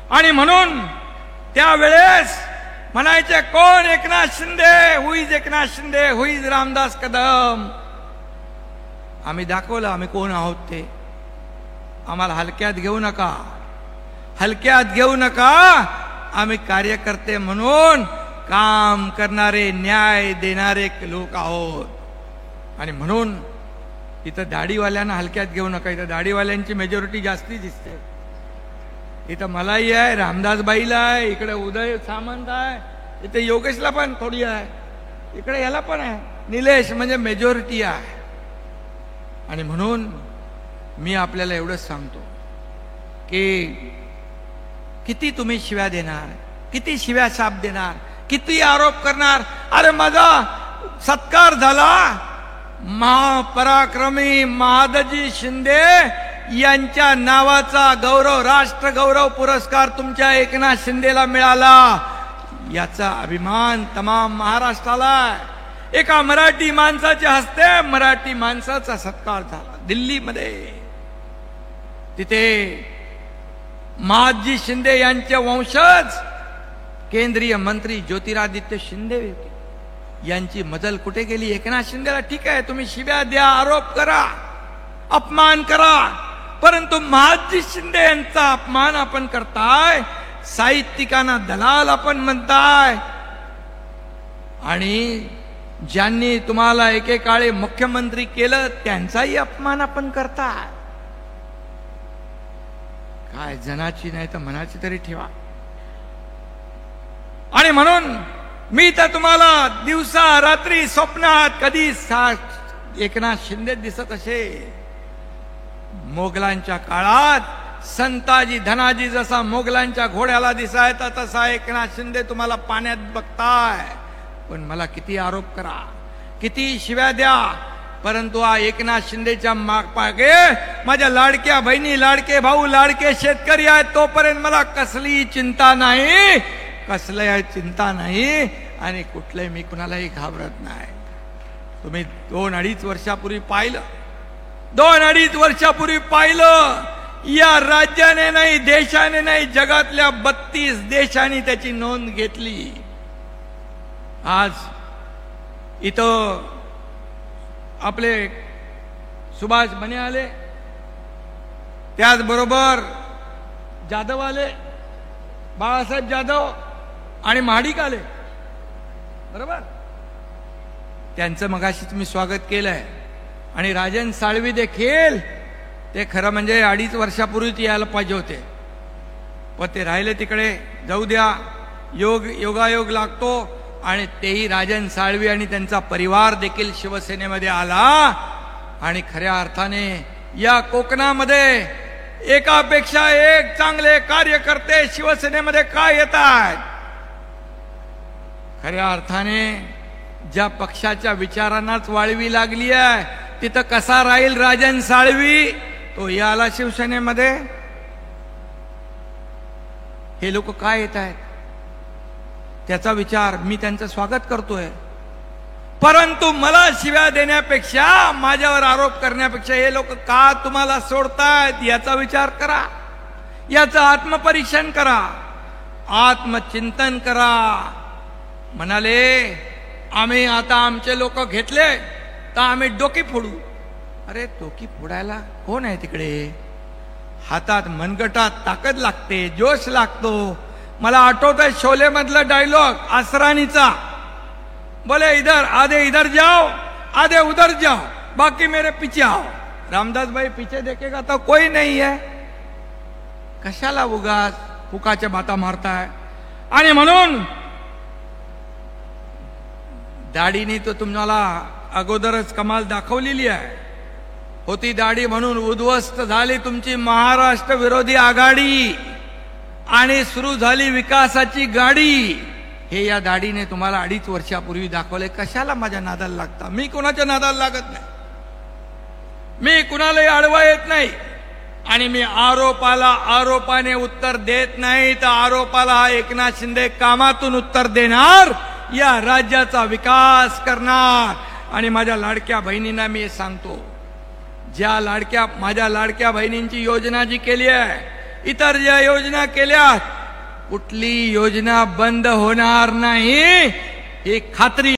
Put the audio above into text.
आणि म्हणून त्यावेळेस म्हणायचे कोण Eknath Shinde, who is Eknath Shinde, who is Ramdas Kadam. आम्ही दाखवलं आम्ही कोण आहोत ते. आम्हाला हलक्यात घेऊ नका, हलक्यात घेऊ नका. आम्ही कार्यकर्ते म्हणून काम करणारे, न्याय देणारे लोक आहोत. आणि म्हणून इथं दाढीवाल्यांना हलक्यात घेऊ नका. इथं दाढीवाल्यांची मेजॉरिटी जास्ती दिसते. इथं मलाही आहे, रामदासबाईला आहे, इकडे उदय सामंत आहे, इथे योगेशला पण थोडी आहे, इकडे याला पण आहे, निलेश, म्हणजे मेजॉरिटी आहे. आणि म्हणून मी आपल्याला एवढंच सांगतो की किती तुम्ही शिव्या देणार, किती शिव्या शाप देणार, किती आरोप करणार. अरे माझा सत्कार झाला, महापराक्रमी महादजी शिंदे यांच्या नावाचा गौरव, राष्ट्र गौरव पुरस्कार तुमच्या एकनाथ शिंदेला मिळाला, याचा अभिमान तमाम महाराष्ट्राला आहे. एका मराठी माणसाच्या हस्ते मराठी माणसाचा सत्कार झाला दिल्लीमध्ये. तिथे महादजी शिंदे यांचे वंशज केंद्रीय मंत्री ज्योतिरादित्य शिंदे यांची मजल कुठे गेली? एकनाथ शिंदेला ठीक आहे तुम्ही शिव्या द्या, आरोप करा, अपमान करा, परंतु महादजी शिंदे यांचा अपमान आपण करताय, साहित्यिकांना दलाल आपण म्हणताय, आणि ज्यांनी तुम्हाला एकेकाळी मुख्यमंत्री केलं त्यांचाही अपमान आपण करताय. काय जनाची नाही तर मनाची तरी ठेवा. आणि म्हणून मी तर तुम्हाला दिवसा रात्री स्वप्नात कधी एकनाथ शिंदे दिसत असे. मोगलांच्या काळात संताजी धनाजी जसा मोगलांच्या घोड्याला दिसायचा तसा एकनाथ शिंदे तुम्हाला पाण्यात बघताय. पण मला किती आरोप करा, किती शिव्या द्या, परंतु हा एकनाथ शिंदेच्या मागे माझ्या लाडक्या बहिणी, लाडके भाऊ, लाडके शेतकरी आहेत, तोपर्यंत मला कसली चिंता नाही, कसली चिंता नाही, आणि कुठले मी कुणालाही घाबरत नाही. तुम्ही 2-2.5 वर्षापूर्वी पाहिलं, 2-2.5 वर्षापूर्वी पाहिलं, या राज्याने नाही, देशाने नाही, जगातल्या 32 देशांनी त्याची नोंद घेतली. आज इथं आपले सुभाष बने आले, त्याचबरोबर जाधव आले, बाळासाहेब जाधव आणि महाडिक आले, बरोबर. त्यांचं मगाशी तुम्ही स्वागत केलंय. आणि राजन साळवी देखील, ते खरं म्हणजे 2.5 वर्षापूर्वीच यायला पाहिजे होते, पण ते राहिले तिकडे. जाऊ द्या, योगायोग लागतो. आणि तेही राजन साळवी आणि त्यांचा परिवार देखील शिवसेनेमध्ये आला. आणि खऱ्या अर्थाने या कोकणामध्ये एकापेक्षा एक चांगले कार्यकर्ते शिवसेनेमध्ये काय येत आहेत? खऱ्या अर्थाने ज्या पक्षाच्या विचारांनाच वाळवी लागली आहे, तिथं कसा राहील राजन साळवी? तो याला शिवसेनेमध्ये. हे लोक काय येत आहेत त्याचा विचार मी त्यांचं स्वागत करतोय, परंतु मला शिव्या देण्यापेक्षा, माझ्यावर आरोप करण्यापेक्षा हे लोक का तुम्हाला सोडतायत याचा विचार करा, याचं आत्मपरीक्षण करा, आत्मचिंतन करा. म्हणाले आम्ही आता आमचे लोक घेतले तर आम्ही डोकी फोडू. अरे डोकी फोडायला कोण आहे तिकडे? हातात मनगटात ताकद लागते, जोश लागतो. मला आठवत आहे शोले मधला डायलॉग आसरानीचा, बोले इधर आधे इधर जाओ, आधे उधर जाओ, बाकी मेरे पीछे आओ. रामदास भाई पीछे देखेगा तो कोई नहीं है. कशाला उगाच फुकाच्या बाता मारताय? आणि म्हणून दाढीने तो तुम्हाला अगोदरच कमाल दाखवलेली आहे. होती दाढी म्हणून उद्ध्वस्त झाली तुमची महाराष्ट्र विरोधी आघाडी आणि सुरू झाली विकासाची गाडी. हे या दाढीने तुम्हाला 2.5 वर्षापूर्वी दाखवले. कशाला माझ्या नादाला लागता? मी कुणाच्या नादाला लागत नाही, मी कुणालाही अडवा येत नाही, आणि मी आरोपाला आरोपाने उत्तर देत नाही, तर आरोपाला हा एकनाथ शिंदे कामातून उत्तर देणार, या राज्याचा विकास करणार. आणि माझ्या लाडक्या बहिणींना मी सांगतो, ज्या माझ्या लाडक्या बहिणींची योजना जी केली आहे, इतर ज्या योजना केल्यात कुठली योजना बंद होणार नाही ही खात्री